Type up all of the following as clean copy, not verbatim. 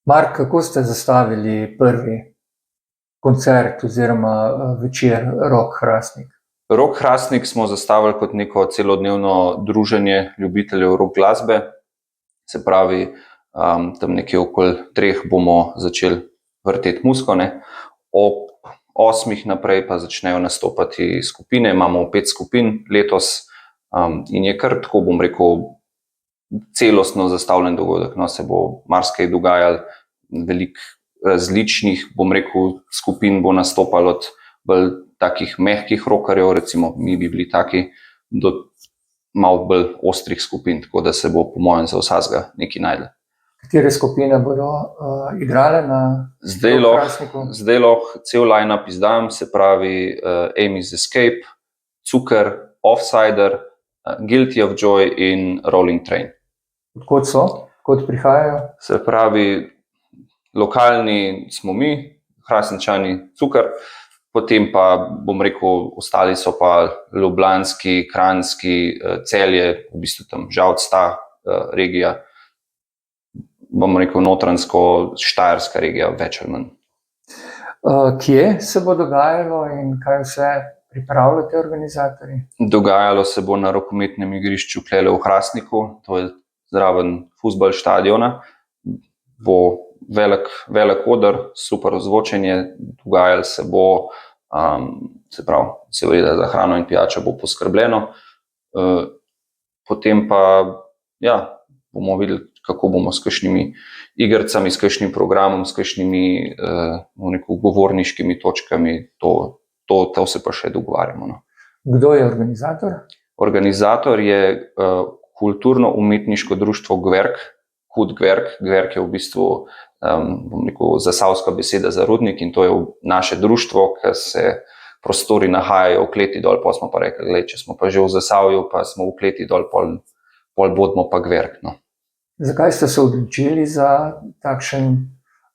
Mark, kako ste zastavili prvi koncert oziroma večer Rock Hrastnik? Rock Hrastnik smo zastavili kot neko celodnevno druženje ljubiteljev rock glasbe. Se pravi, tam nekje okoli 3 bomo začeli vrteti muziko, ne. Ob 8 naprej pa začnejo nastopati skupine. Imamo 5 skupin letos, in je kar tako, bom rekel, celostno zastavljen dogodek, no. Se bo marsikaj dogajalo, veliko različnih, bom rekel, skupin bo nastopalo, od bolj takih mehkih rockerjev, recimo mi bi bili taki, do malo bolj ostrih skupin, tako da se bo po mojem za vsakega nekaj našlo. Katere skupine bodo igrale na Rock Hrastniku? Zdaj lahko cel line-up izdam, se pravi Amy's Escape, Cuker, Offsider, Guilty of Joy in Rolling Train. Od kod so? Kod prihajajo? Se pravi, lokalni smo mi, Hrastničani, Cuker, potem pa, bom rekel, ostali so pa ljubljanski, kranjski, Celje, v bistvu tam Žalc, ta regija, bom rekel, notranjsko, štajerska regija, več ali manj. Kje se bo dogajalo in kaj vse pripravljate organizatorji? Dogajalo se bo na rokometnem igrišču tule v Hrastniku, to je zraven fuzbal štadiona. Bo velik oder, super ozvočenje, dogajalo se bo, se pravi, seveda za hrano in pijačo bo poskrbljeno. Potem pa, ja, bomo videli, kako bomo s kakšnimi igricami, s kakšnim programom, s kakšnimi, bom rekel, govorniškimi točkami, to se pa še dogovarjamo, no. Kdo je organizator? Organizator je kulturno-umetniško društvo Gverk, Kud Gverk. Gverk je v bistvu, bom rekel, zasavska beseda za rudnik, in to je naše društvo, ki se prostori nahajajo v kleti dol, pa smo pa rekli, glej, če smo pa že v Zasavju, pa smo v kleti dol, pol bodimo pa Gverk, no. Zakaj ste se odločili za takšen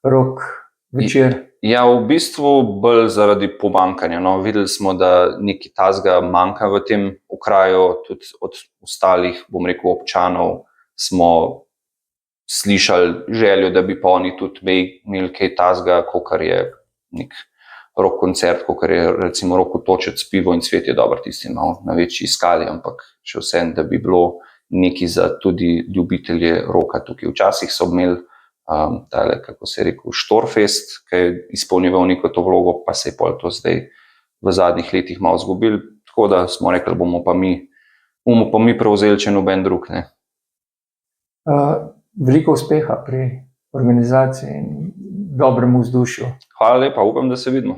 rock večer? Ja, v bistvu bolj zaradi pomanjkanja, no. Videli smo, da nekaj takega manjka v tem okraju, tudi od ostalih, bom rekel, občanov smo slišali željo, da bi pa oni tudi imeli kaj takega, kakor je nek rock koncert, kakor je recimo Rok Otočec, pivo in cvet je dobro, tisti malo na večji skali, ampak še vseeno, da bi bilo nekaj za tudi ljubitelje roka tukaj. Včasih so imeli tale, kako se je rekel, Štorfest, ki je izpolnjeval neko to vlogo, pa se je pol to zdaj v zadnjih letih malo izgubili, tako da smo rekli, bomo pa mi prevzeli, če noben drug, ne. Veliko uspeha pri organizaciji in dobrem vzdušju. Hvala lepa, upam, da se vidimo.